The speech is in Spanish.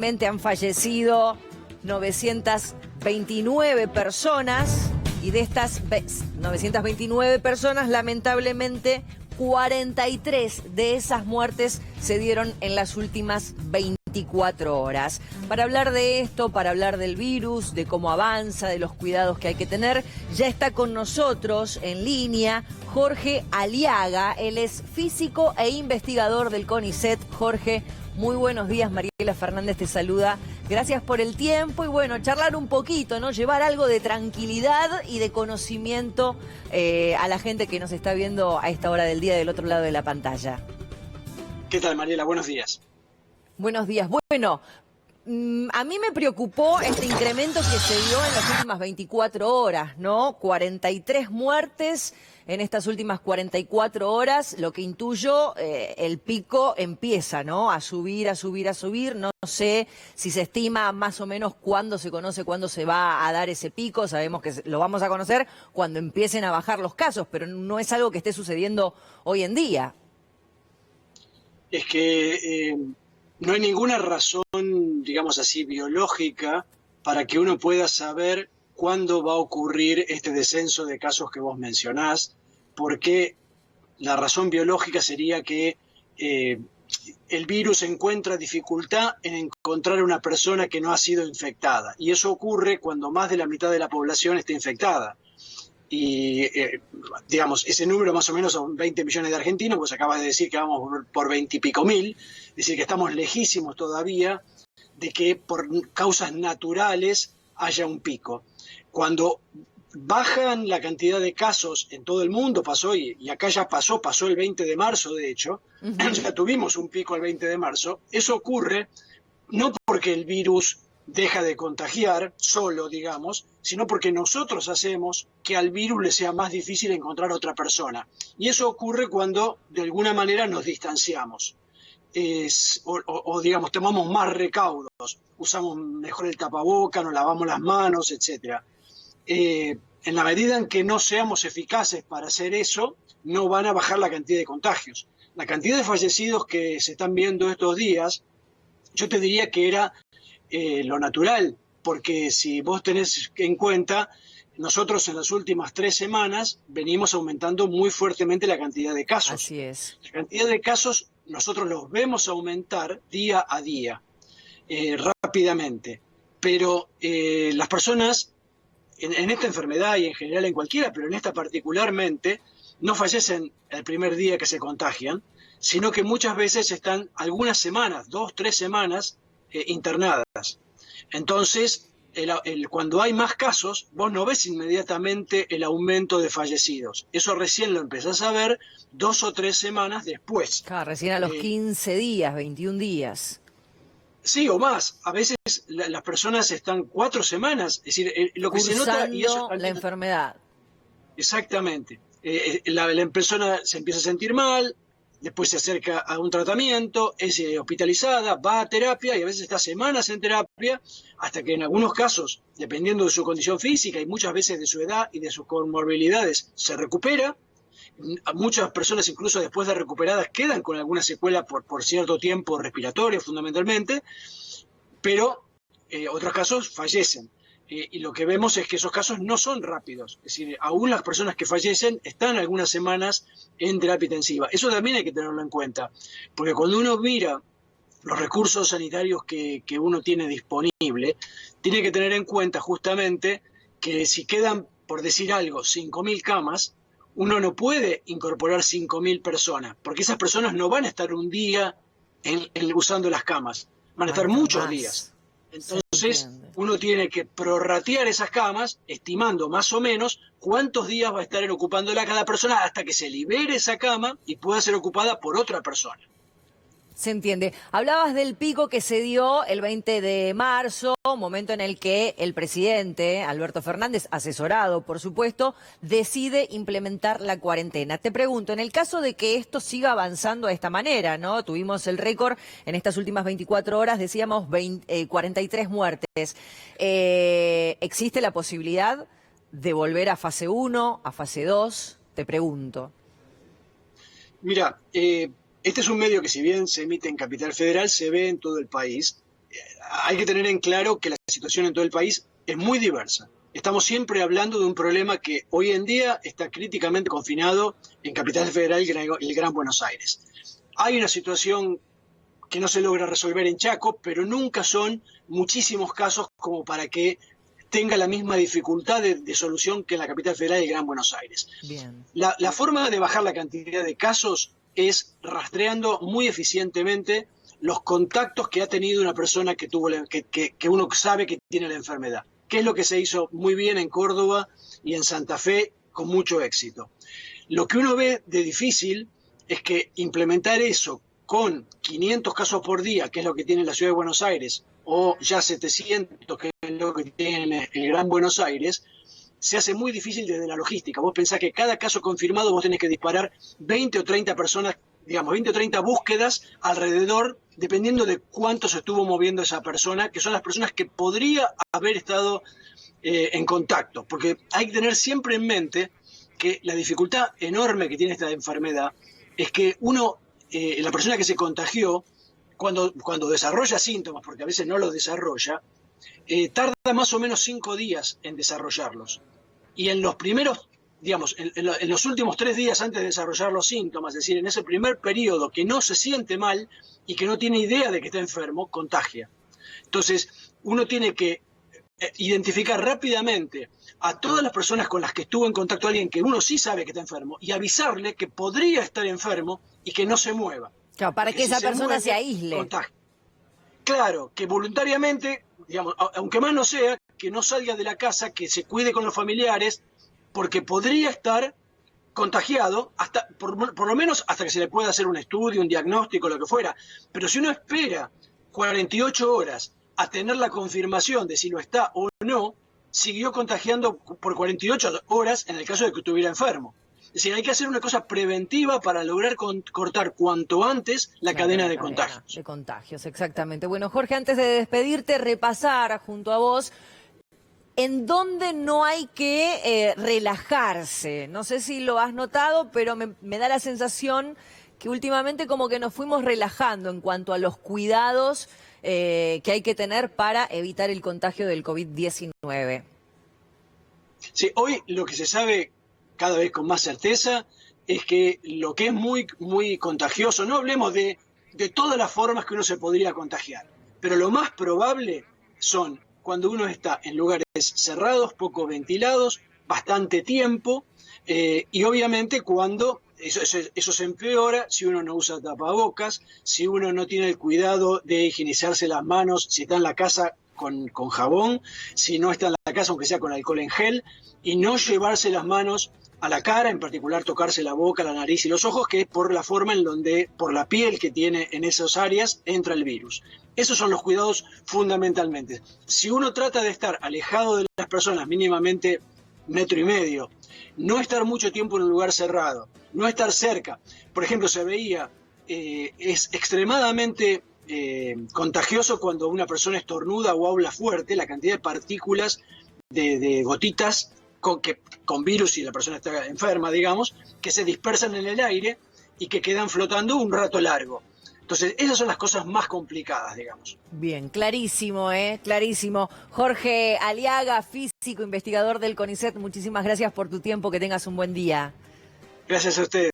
lamentablemente han fallecido 929 personas y de estas 929 personas, lamentablemente, 43 de esas muertes se dieron en las últimas 24 horas. Para hablar de esto, para hablar del virus, de cómo avanza, de los cuidados que hay que tener, ya está con nosotros en línea Jorge Aliaga. Él es físico e investigador del CONICET. Jorge, muy buenos días. Mariela Fernández te saluda. Gracias por el tiempo y bueno, charlar un poquito, ¿no? Llevar algo de tranquilidad y de conocimiento a la gente que nos está viendo a esta hora del día del otro lado de la pantalla. ¿Qué tal, Mariela? Buenos días. Buenos días. Bueno, a mí me preocupó este incremento que se dio en las últimas 24 horas, ¿no? 43 muertes en estas últimas 44 horas, lo que intuyo, el pico empieza, ¿no? A subir, a subir, a subir. No sé si se estima más o menos cuándo se conoce, cuándo se va a dar ese pico. Sabemos que lo vamos a conocer cuando empiecen a bajar los casos, pero no es algo que esté sucediendo hoy en día. Es que no hay ninguna razón, digamos así, biológica para que uno pueda saber cuándo va a ocurrir este descenso de casos que vos mencionás, porque la razón biológica sería que el virus encuentra dificultad en encontrar una persona que no ha sido infectada, y eso ocurre cuando más de la mitad de la población está infectada. Y, digamos, ese número más o menos son 20 millones de argentinos, pues acabas de decir que vamos por 20 y pico mil, es decir, que estamos lejísimos todavía de que por causas naturales haya un pico. Cuando bajan la cantidad de casos en todo el mundo, pasó, y acá ya pasó el 20 de marzo, de hecho, ya tuvimos un pico el 20 de marzo, eso ocurre no porque el virus deja de contagiar solo, digamos, sino porque nosotros hacemos que al virus le sea más difícil encontrar otra persona. Y eso ocurre cuando de alguna manera nos distanciamos. O digamos, tomamos más recaudos, usamos mejor el tapaboca, nos lavamos las manos, etc. En la medida en que no seamos eficaces para hacer eso, no van a bajar la cantidad de contagios. La cantidad de fallecidos que se están viendo estos días, yo te diría que era lo natural, porque si vos tenés en cuenta, nosotros en las últimas 3 semanas venimos aumentando muy fuertemente la cantidad de casos. Así es. La cantidad de casos nosotros los vemos aumentar día a día, rápidamente, pero las personas en esta enfermedad y en general en cualquiera, pero en esta particularmente, no fallecen el primer día que se contagian, sino que muchas veces están algunas semanas, 2, 3 semanas, internadas. Entonces, cuando hay más casos, vos no ves inmediatamente el aumento de fallecidos. Eso recién lo empezás a ver 2 o 3 semanas después. Claro, recién a los 15 días, 21 días. Sí, o más. A veces las personas están 4 semanas. Es decir, lo que se nota... Y eso la enfermedad. Exactamente. La persona se empieza a sentir mal, después se acerca a un tratamiento, es hospitalizada, va a terapia y a veces está semanas en terapia, hasta que en algunos casos, dependiendo de su condición física y muchas veces de su edad y de sus comorbilidades, se recupera. Muchas personas incluso después de recuperadas quedan con alguna secuela por cierto tiempo respiratorio fundamentalmente, pero otros casos fallecen. Y lo que vemos es que esos casos no son rápidos. Es decir, aún las personas que fallecen están algunas semanas en terapia intensiva. Eso también hay que tenerlo en cuenta, porque cuando uno mira los recursos sanitarios que uno tiene disponible, tiene que tener en cuenta justamente que si quedan, por decir algo, 5.000 camas, uno no puede incorporar 5.000 personas, porque esas personas no van a estar un día usando las camas, van a estar muchos días. Entonces, uno tiene que prorratear esas camas, estimando más o menos cuántos días va a estar ocupándola cada persona hasta que se libere esa cama y pueda ser ocupada por otra persona. Se entiende. Hablabas del pico que se dio el 20 de marzo, momento en el que el presidente, Alberto Fernández, asesorado por supuesto, decide implementar la cuarentena. Te pregunto, en el caso de que esto siga avanzando de esta manera, ¿no? Tuvimos el récord en estas últimas 24 horas, decíamos 43 muertes. ¿Existe la posibilidad de volver a fase 1, a fase 2? Te pregunto. Mira, este es un medio que si bien se emite en Capital Federal, se ve en todo el país. hay que tener en claro que la situación en todo el país es muy diversa. Estamos siempre hablando de un problema que hoy en día está críticamente confinado en Capital Federal y el Gran Buenos Aires. Hay una situación que no se logra resolver en Chaco, pero nunca son muchísimos casos como para que tenga la misma dificultad de solución que en la Capital Federal y el Gran Buenos Aires. Bien. La forma de bajar la cantidad de casos es rastreando muy eficientemente los contactos que ha tenido una persona que uno sabe que tiene la enfermedad, que es lo que se hizo muy bien en Córdoba y en Santa Fe con mucho éxito. Lo que uno ve de difícil es que implementar eso con 500 casos por día, que es lo que tiene la Ciudad de Buenos Aires, o ya 700, que es lo que tiene el Gran Buenos Aires, se hace muy difícil desde la logística. Vos pensás que cada caso confirmado vos tenés que disparar 20 o 30 personas, digamos, 20 o 30 búsquedas alrededor, dependiendo de cuánto se estuvo moviendo esa persona, que son las personas que podría haber estado en contacto. Porque hay que tener siempre en mente que la dificultad enorme que tiene esta enfermedad es que la persona que se contagió, cuando desarrolla síntomas, porque a veces no los desarrolla, tarda más o menos 5 días en desarrollarlos. Y en los primeros, digamos, en los últimos 3 días antes de desarrollar los síntomas, es decir, en ese primer periodo que no se siente mal y que no tiene idea de que está enfermo, contagia. Entonces, uno tiene que identificar rápidamente a todas las personas con las que estuvo en contacto alguien que uno sí sabe que está enfermo y avisarle que podría estar enfermo y que no se mueva. Claro, para que esa persona se aísle. Contagia. Claro, que voluntariamente, digamos, aunque más no sea, que no salga de la casa, que se cuide con los familiares, porque podría estar contagiado, hasta por lo menos hasta que se le pueda hacer un estudio, un diagnóstico, lo que fuera. Pero si uno espera 48 horas a tener la confirmación de si lo está o no, siguió contagiando por 48 horas en el caso de que estuviera enfermo. Es decir, hay que hacer una cosa preventiva para lograr cortar cuanto antes la cadena de contagios. De contagios, exactamente. Bueno, Jorge, antes de despedirte, repasar junto a vos en dónde no hay que relajarse. No sé si lo has notado, pero me da la sensación que últimamente como que nos fuimos relajando en cuanto a los cuidados que hay que tener para evitar el contagio del COVID-19. Sí, hoy lo que se sabe cada vez con más certeza es que lo que es muy, muy contagioso, no hablemos de todas las formas que uno se podría contagiar, pero lo más probable son cuando uno está en lugares cerrados, poco ventilados, bastante tiempo, y obviamente cuando eso se empeora si uno no usa tapabocas, si uno no tiene el cuidado de higienizarse las manos, si está en la casa con jabón, si no está en la casa aunque sea con alcohol en gel, y no llevarse las manos a la cara, en particular tocarse la boca, la nariz y los ojos, que es por la forma en donde, por la piel que tiene en esas áreas, entra el virus. Esos son los cuidados fundamentalmente. Si uno trata de estar alejado de las personas mínimamente 1,5 metros, no estar mucho tiempo en un lugar cerrado, no estar cerca. Por ejemplo, se veía, es extremadamente contagioso cuando una persona estornuda o habla fuerte, la cantidad de partículas de gotitas con virus y la persona está enferma, digamos, que se dispersan en el aire y que quedan flotando un rato largo. Entonces, esas son las cosas más complicadas, digamos. Bien, clarísimo, clarísimo. Jorge Aliaga, físico, investigador del CONICET, muchísimas gracias por tu tiempo, que tengas un buen día. Gracias a ustedes.